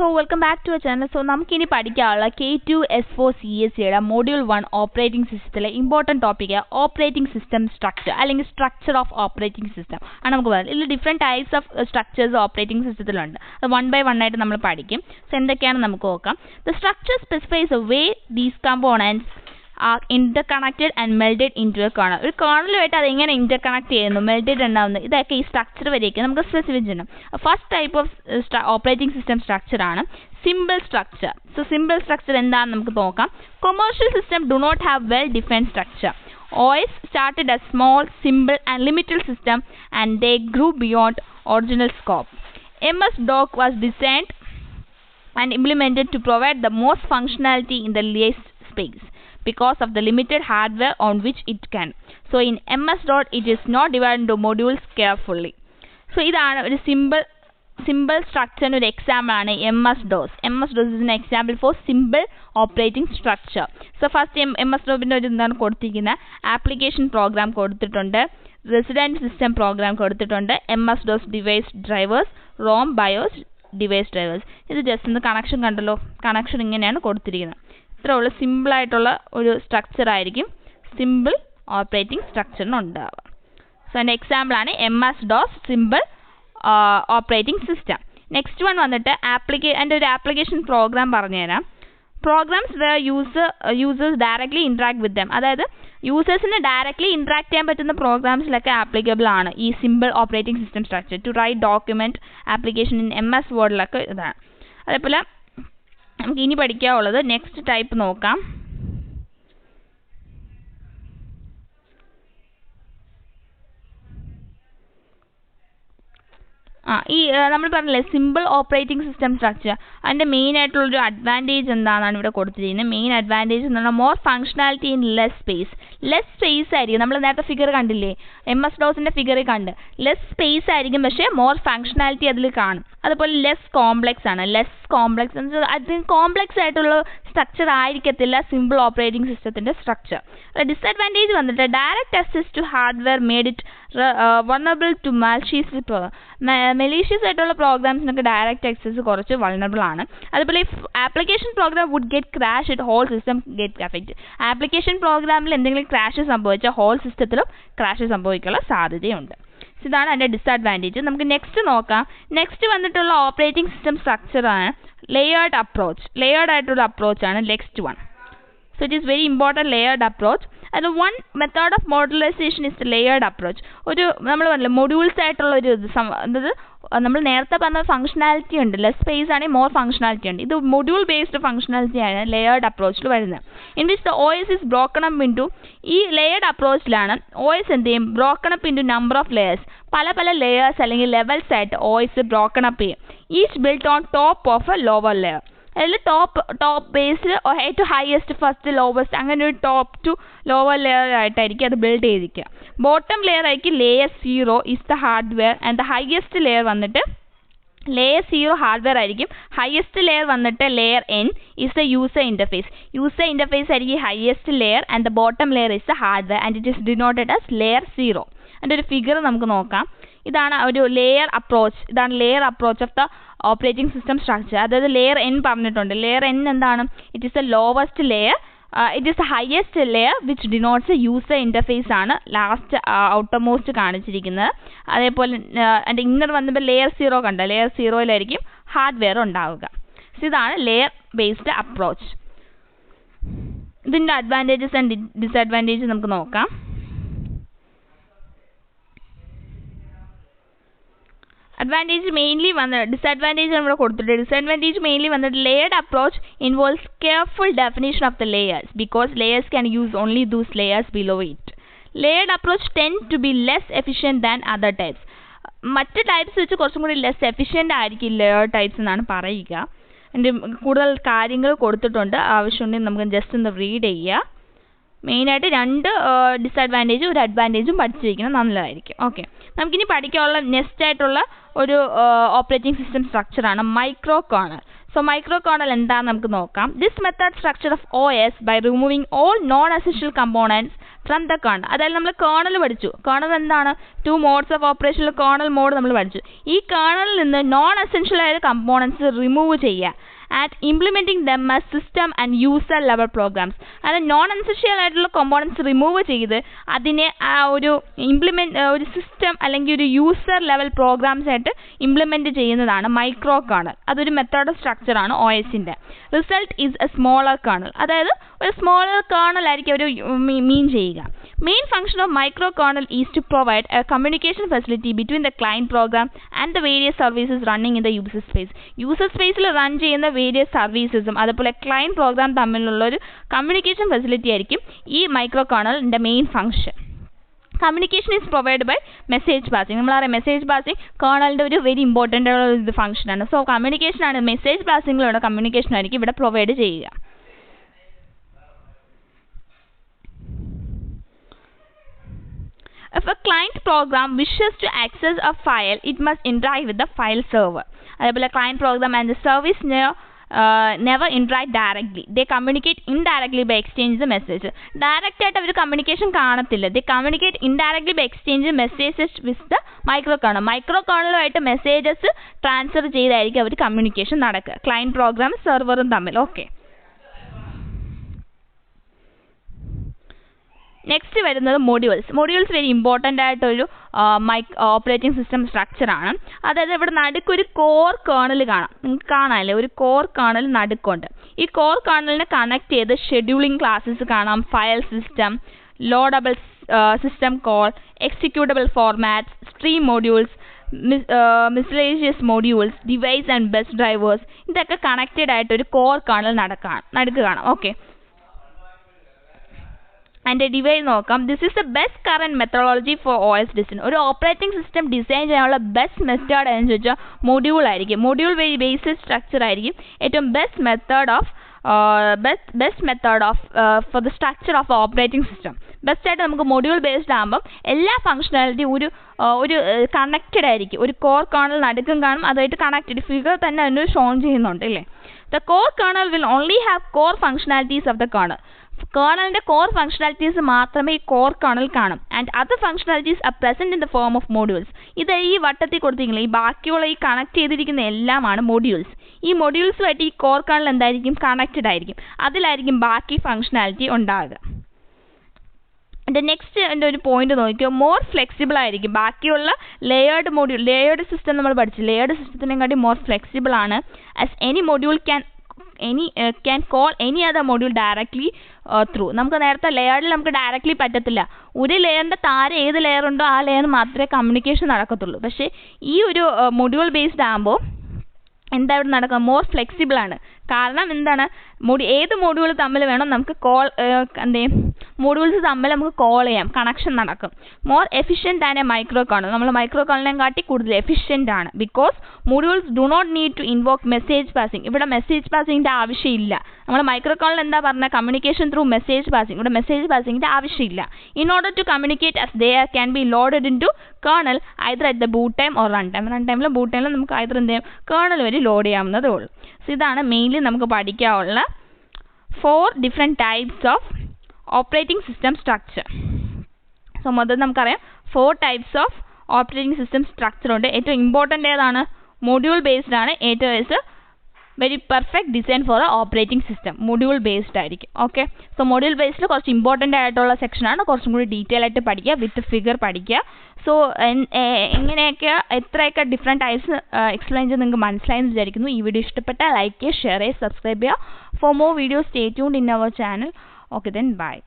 So welcome back to our channel. So നമുക്കിനി പഠിക്കാനുള്ള K2 S4 CSE Module 1 Operating System important topic Operating System Structure അല്ലെങ്കിൽ Structure of Operating System ആണ് നമുക്ക് പറയുന്നത്. ഇതിൽ different types of structures operating systemത്തിലുണ്ട്. അത് one by one ആയിട്ട് നമ്മൾ പഠിക്കും. So എന്തൊക്കെയാണ് നമുക്ക് നോക്കാം. The structure specifies a way these components are interconnected and melded into a kernel. ഒരു കേർണലുമായിട്ട് അത് എങ്ങനെ ഇന്റർകണക്ട് ചെയ്യുന്നു, മെൽറ്റഡ് ഉണ്ടാവുന്നത്, ഇതൊക്കെ ഈ സ്ട്രക്ചർ വരെയൊക്കെ നമുക്ക് സ്പെസിഫൈ ചെയ്യണം. First type of operating system structure ആണ് simple structure. So simple structure എന്താണെന്ന് നമുക്ക് നോക്കാം. Commercial system do not have well defined structure. OS started as small, simple and limited system and they grew beyond original scope. MS-DOS was designed and implemented to provide the most functionality in the least space because of the limited hardware on which it can. So in MS-DOS it is not divided into modules carefully. So ഇതാണ് ഒരു simple structure ഒരു example ആണ് MS-DOS. MS-DOS is an example for simple operating structure. So first MS-DOSന്റെ ഒരു എന്താണ് കൊടുത്തിരിക്കുന്നത്, application programme കൊടുത്തിട്ടുണ്ട്, resident system program കൊടുത്തിട്ടുണ്ട്, MS-DOS device drivers, ROM BIOS device drivers. ഇത് ജസ്റ്റ് ഒന്ന് കണക്ഷൻ കണ്ടല്ലോ, കണക്ഷൻ ഇങ്ങനെയാണ് കൊടുത്തിരിക്കുന്നത്. ഇത്രയുള്ള സിമ്പിൾ ആയിട്ടുള്ള ഒരു സ്ട്രക്ചർ ആയിരിക്കും സിമ്പിൾ ഓപ്പറേറ്റിംഗ് സ്ട്രക്ചറിന് ഉണ്ടാവുക. സോ അതിൻ്റെ എക്സാമ്പിൾ ആണ് MS-DOS simple operating system. Next one വന്നിട്ട് എൻ്റെ ഒരു ആപ്ലിക്കേഷൻ പ്രോഗ്രാം പറഞ്ഞുതരാം. Programs where users directly interact with them, അതായത് യൂസേഴ്സിന് ഡയറക്ട്ലി ഇൻട്രാക്ട് ചെയ്യാൻ പറ്റുന്ന പ്രോഗ്രാംസിലൊക്കെ ആപ്ലിക്കബിൾ ആണ് ഈ simple operating system structure. To write document application in MS വേർഡിലൊക്കെ ഇതാണ്. അതേപോലെ നമുക്ക് ഇനി പഠിക്കാനുള്ളത് നെക്സ്റ്റ് ടൈപ്പ് നോക്കാം. ഈ നമ്മൾ പറഞ്ഞില്ലേ സിമ്പിൾ ഓപ്പറേറ്റിംഗ് സിസ്റ്റം സ്ട്രക്ചർ, അതിൻ്റെ മെയിൻ ആയിട്ടുള്ളൊരു അഡ്വാൻറ്റേജ് എന്താണെന്നാണ് ഇവിടെ കൊടുത്തിരിക്കുന്നത്. മെയിൻ അഡ്വാൻറ്റേജ് എന്ന് പറഞ്ഞാൽ more functionality in less space ആയിരിക്കും. നമ്മൾ നേരത്തെ ഫിഗർ കണ്ടില്ലേ, MS-DOSന്റെ ഫിഗറിൽ കണ്ട് ലെസ് സ്പേസ് ആയിരിക്കും, പക്ഷേ മോർ ഫങ്ഷണാലിറ്റി അതിൽ കാണും. അതുപോലെ ലെസ് കോംപ്ലക്സ് ആണ്. എന്ന് വെച്ചാൽ അതിന് കോംപ്ലക്സ് ആയിട്ടുള്ള സ്ട്രക്ചർ ആയിരിക്കത്തില്ല സിമ്പിൾ ഓപ്പറേറ്റിംഗ് സിസ്റ്റത്തിൻ്റെ സ്ട്രക്ചർ. ഡിസഡ്വാൻറ്റേജ് വന്നിട്ട് direct access to hardware made it vulnerable to malicious ആയിട്ടുള്ള പ്രോഗ്രാംസിനൊക്കെ ഡയറക്റ്റ് ആക്സസ് കുറച്ച് വൾണറബിൾ ആണ്. അതുപോലെ application program would get crash it whole system get affect. Application പ്രോഗ്രാമിൽ എന്തെങ്കിലും ക്രാഷ് സംഭവിച്ചാൽ ഹോൾ സിസ്റ്റത്തിലും ക്രാഷ് സംഭവിക്കാനുള്ള സാധ്യതയുണ്ട്. ഇതാണ് അതിൻ്റെ ഡിസഡ്വാൻറ്റേജ്. നമുക്ക് നെക്സ്റ്റ് നോക്കാം. നെക്സ്റ്റ് വന്നിട്ടുള്ള ഓപ്പറേറ്റിംഗ് സിസ്റ്റം സ്ട്രക്ചറാണ് ലെയേർഡ് ആയിട്ടുള്ള അപ്രോച്ചാണ് next one. So it is very important layered approach. And one method of modularization is the layered approach. ഒരു നമ്മൾ പറഞ്ഞില്ലേ മൊഡ്യൂൾസ് ആയിട്ടുള്ള ഒരു അതായത് നമ്മൾ നേരത്തെ പറഞ്ഞ ഫംഗ്ഷനാലിറ്റി ഉണ്ട്, ലെസ് സ്പേസ് ആണെങ്കിൽ മോർ ഫംഗ്ഷനാലിറ്റി ഉണ്ട്. ഇത് മൊഡ്യൂൾ ബേസ്ഡ് ഫംഗ്ഷനാലിറ്റി ആണ് ലെയേർഡ് അപ്രോച്ചിൽ വരുന്നത്. In which the OS is broken up into, ഈ ലെയേർഡ് അപ്രോച്ചിലാണ് OS എന്ത് ചെയ്യും, broken up into number of layers. പല ലെയേഴ്സ് അല്ലെങ്കിൽ ലെവൽസ് ആയിട്ട് OS broken up ചെയ്യും. Each built on top of a lower layer. അതിൽ ടോപ്പ് ബേസ്ഡ് ഏറ്റവും highest first lowest അങ്ങനെ ഒരു ടോപ്പ് ടു ലോവർ ലെയർ ആയിട്ടായിരിക്കും അത് ബിൽഡ് ചെയ്തിരിക്കുക. ബോട്ടം ലെയർ ആയിരിക്കും layer 0 is the hardware and the highest layer വന്നിട്ട് ലെയർ 0 ഹാർഡ്വെയർ ആയിരിക്കും. ഹയസ്റ്റ് ലെയർ വന്നിട്ട് layer N is the user interface ആയിരിക്കും highest layer and the bottom layer is the hardware and it is denoted as layer 0. അതിൻ്റെ ഒരു figure നമുക്ക് നോക്കാം. ഇതാണ് ഒരു layer approach of the operating system structure. അതായത് layer N പറഞ്ഞിട്ടുണ്ട്. Layer N എന്താണ്, it is the lowest layer, it is the highest layer which denotes user interface ആണ് ലാസ്റ്റ് ഔട്ടർ മോസ്റ്റ് കാണിച്ചിരിക്കുന്നത്. അതേപോലെ അതിൻ്റെ ഇന്നർ വന്നപ്പോൾ ലെയർ 0 കണ്ട, ലെയർ 0-ലായിരിക്കും ഹാർഡ്വെയർ ഉണ്ടാവുക. ഇതാണ് ലെയർ ബേസ്ഡ് അപ്രോച്ച്. ഇതിൻ്റെ അഡ്വാൻറ്റേജസ് ആൻഡ് ഡിസഡ്വാൻറ്റേജസ് നമുക്ക് നോക്കാം. ഡിസഡ്വാൻറ്റേജ് ഇവിടെ കൊടുത്തിട്ടുണ്ട്. ഡിസഡ്വാൻറ്റേജ് മെയിൻലി വന്നിട്ട് layered approach involves careful definition of the layers because layers can use only those layers below it. Layered approach tend to be less efficient than other types. മറ്റ് types വെച്ച് കുറച്ചും കൂടി less efficient ആയിരിക്കും layered types എന്നാണ് പറയുക. അതിൻ്റെ കൂടുതൽ കാര്യങ്ങൾ കൊടുത്തിട്ടുണ്ട്, ആവശ്യമുണ്ടെങ്കിൽ നമുക്ക് ജസ്റ്റ് ഒന്ന് റീഡ് ചെയ്യുക. മെയിനായിട്ട് 2 ഡിസഡ്വാൻറ്റേജും ഒരു അഡ്വാൻറ്റേജും പഠിച്ചിരിക്കുന്നത് നല്ലതായിരിക്കും. ഓക്കെ, നമുക്കിനി പഠിക്കാനുള്ള നെക്സ്റ്റ് ആയിട്ടുള്ള ഒരു ഓപ്പറേറ്റിംഗ് സിസ്റ്റം സ്ട്രക്ചറാണ് micro kernel. So micro kernel എന്താണെന്ന് നമുക്ക് നോക്കാം. This method structure of OS by removing all non-essential components from the kernel. അതായത് നമ്മൾ കേർണൽ പഠിച്ചു. കേർണൽ എന്താണ്? 2 മോഡ്സ് ഓഫ് ഓപ്പറേഷനിൽ കേർണൽ മോഡ് നമ്മൾ പഠിച്ചു. ഈ കേർണലിൽ നിന്ന് നോൺ എസെൻഷ്യൽ ആയ കമ്പോണൻസ് റിമൂവ് ചെയ്യുക and implementing them as system and user level programs. അതായത് നോൺ എസെൻഷ്യൽ ആയിട്ടുള്ള കമ്പോണൻസ് റിമൂവ് ചെയ്ത് അതിനെ ഒരു ഒരു സിസ്റ്റം അല്ലെങ്കിൽ ഒരു യൂസർ ലെവൽ പ്രോഗ്രാംസ് ആയിട്ട് ഇംപ്ലിമെൻറ്റ് ചെയ്യുന്നതാണ് മൈക്രോ കേർണൽ. അതൊരു മെത്തേഡ് സ്ട്രക്ചറാണ് OSന്റെ. Result is a smaller kernel. അതായത് ഒരു സ്മോളർ കേർണൽ ആയിരിക്കും ഒരു മീൻ ചെയ്യുക. Main function of micro kernel is to provide a communication facility between the client program and the various services running in the user space. User സ്പേസിൽ run ചെയ്യുന്ന various സർവീസസും അതുപോലെ client program തമ്മിലുള്ള ഒരു communication facility ആയിരിക്കും ഈ micro കേർണലിൻ്റെ main function. Communication is provide by message passing. നമ്മളറിയാം message passing കേർണലിൻ്റെ ഒരു വെരി ഇമ്പോർട്ടൻ്റ് ഇത് ഫംഗ്ഷനാണ്. സോ കമ്മ്യൂണിക്കേഷനാണ് മെസ്സേജ് പാസിങ്ങിലൂടെ കമ്മ്യൂണിക്കേഷൻ ആയിരിക്കും ഇവിടെ പ്രൊവൈഡ് ചെയ്യുക. If a client program wishes to access a file, it must interact with the file server. അതേപോലെ client program and the service never interact directly. They communicate indirectly by exchanging the message. Direct ആയിട്ട് അവർ communication കാണത്തില്ല. They communicate indirectly by exchanging messages with the microkernel. മൈക്രോകേർണലുമായിട്ട് messages transfer ചെയ്തായിരിക്കും അവർ communication നടക്കുക client program സെർവറും തമ്മിൽ. Okay, next വരുന്നത് modules very important ആയിട്ടൊരു ഓപ്പറേറ്റിംഗ് സിസ്റ്റം സ്ട്രക്ചറാണ്. അതായത് ഇവിടെ നടുക്കൊരു കോർ കേർണൽ കാണാം. നിങ്ങൾക്ക് കാണാമല്ലേ, ഒരു കോർ കേർണൽ നടുക്കുണ്ട്. ഈ കോർ കേർണലിനെ കണക്ട് ചെയ്ത് ഷെഡ്യൂളിംഗ് ക്ലാസ്സസ് കാണാം, file system, loadable system call, executable formats, stream modules, miscellaneous modules, device and bus drivers. ഇതൊക്കെ കണക്റ്റഡ് ആയിട്ട് ഒരു കോർ കേർണൽ നടുക്ക് കാണാം. ഓക്കെ, അതിൻ്റെ ഡിവൈസ് നോക്കാം. This is the best current methodology four OS design. ഒരു operating system design ചെയ്യാനുള്ള best method എന്ന് ചോദിച്ചാൽ മൊഡ്യൂൾ ആയിരിക്കും. മൊഡ്യൂൾ വെരി ബേസിക് സ്ട്രക്ചർ ആയിരിക്കും ഏറ്റവും best method of for the structure of operating system. ബെസ്റ്റായിട്ട് നമുക്ക് മൊഡ്യൂൾ ബേസ്ഡ് ആകുമ്പം എല്ലാ ഫംഗ്ഷനാലിറ്റി ഒരു കണക്റ്റഡ് ആയിരിക്കും. ഒരു കോർ കേർണൽ നടുക്കും കാണും, അതുമായിട്ട് കണക്റ്റഡ് ഫിഗർ തന്നെ അതിന് ഷോൺ ചെയ്യുന്നുണ്ട് അല്ലേ. The core kernel will only have core functionalities of the kernel. കേർണലിൻ്റെ കോർ ഫംഗ്ഷനാലിറ്റീസ് മാത്രമേ ഈ കോർ കേർണൽ കാണും. And other functionalities are present in the form of modules. ഇത് ഈ വട്ടത്തിൽ കൊടുത്തിരിക്കുന്നത് ഈ ബാക്കിയുള്ള ഈ കണക്ട് ചെയ്തിരിക്കുന്ന എല്ലാമാണ് മൊഡ്യൂൾസ്. ഈ മൊഡ്യൂൾസുമായിട്ട് ഈ കോർ കേർണൽ എന്തായിരിക്കും? കണക്റ്റഡ് ആയിരിക്കും. അതിലായിരിക്കും ബാക്കി ഫംഗ്ഷനാലിറ്റി ഉണ്ടാകുക. നെക്സ്റ്റ് എൻ്റെ ഒരു പോയിന്റ് നോക്കിയോ, മോർ ഫ്ലെക്സിബിൾ ആയിരിക്കും. ബാക്കിയുള്ള ലേയേർഡ് സിസ്റ്റം നമ്മൾ പഠിച്ചു. ലേയേർഡ് സിസ്റ്റത്തിനെക്കാട്ടി മോർ ഫ്ലെക്സിബിൾ ആണ്. As any module can call any other module directly through. നമുക്ക് നേരത്തെ ലെയറിൽ നമുക്ക് ഡയറക്റ്റ്ലി പറ്റത്തില്ല. ഒരു ലെയറിൻ്റെ താഴെ ഏത് ലെയർ ഉണ്ടോ ആ ലെയർ മാത്രമേ കമ്മ്യൂണിക്കേഷൻ നടക്കത്തുള്ളൂ. പക്ഷേ ഈ ഒരു മൊഡ്യൂൾ ബേസ്ഡ് ആകുമ്പോൾ എന്താ ഇവിടെ നടക്കുക? മോർ ഫ്ലെക്സിബിൾ ആണ്. കാരണം എന്താണ്? ഏത് മൊഡ്യൂൾ തമ്മിൽ വേണം നമുക്ക് മൊഡ്യൂൾസ് തമ്മിൽ നമുക്ക് കോൾ ചെയ്യാം, കണക്ഷൻ നടക്കും. മോർ എഫിഷ്യൻ്റ് ആണ് മൈക്രോ കേർണൽ. നമ്മൾ മൈക്രോ കേർണലിനെ കാട്ടി കൂടുതൽ എഫിഷ്യൻ്റ് ആണ്. Because modules do not need to invoke message passing. ഇവിടെ മെസ്സേജ് പാസിങ്ങിൻ്റെ ആവശ്യമില്ല. നമ്മൾ മൈക്രോ കേർണൽ എന്താ പറഞ്ഞത്? Communication through message passing. ഇവിടെ മെസ്സേജ് പാസിങ്ങിൻ്റെ ആവശ്യമില്ല. In order to communicate as they can be loaded in to kernel either at the boot time or run time. Run ടൈമിലും ബൂട്ട് ടൈമിലും നമുക്ക് ഐദർ എന്ത് ചെയ്യും? കേർണൽ വരെ ലോഡ് ചെയ്യാവുന്നതേ ഉള്ളൂ. സോ ഇതാണ് മെയിൻലി നമുക്ക് പഠിക്കാനുള്ള 4 different types of operating system structure. So മൊത്തം നമുക്കറിയാം 4 types of operating system structure ഉണ്ട്. ഏറ്റവും ഇമ്പോർട്ടൻ്റ് ഏതാണ്? മൊഡ്യൂൾ ബേസ്ഡ് ആണ്. ഏറ്റവും very perfect design for operating system module based ആയിരിക്കും. ഓക്കെ, സോ മൊഡ്യൂൾ ബേസ്ഡിൽ കുറച്ച് ഇമ്പോർട്ടൻ്റ് ആയിട്ടുള്ള സെക്ഷനാണ്. കുറച്ചും കൂടി ഡീറ്റെയിൽ ആയിട്ട് പഠിക്കുക, വിത്ത് ഫിഗർ പഠിക്കുക. സോ എങ്ങനെയൊക്കെ എത്രയൊക്കെ ഡിഫറെൻറ്റ് ടൈപ്സ് എക്സ്പ്ലെയിൻ ചെയ്ത് നിങ്ങൾക്ക് മനസ്സിലായെന്ന് വിചാരിക്കുന്നു. ഈ വീഡിയോ ഇഷ്ടപ്പെട്ടാൽ ലൈക്ക് ചെയ്യുക, ഷെയർ ചെയ്യുക, സബ്സ്ക്രൈബ് ചെയ്യുക. For more videos stay tuned in our channel. Okay then, bye.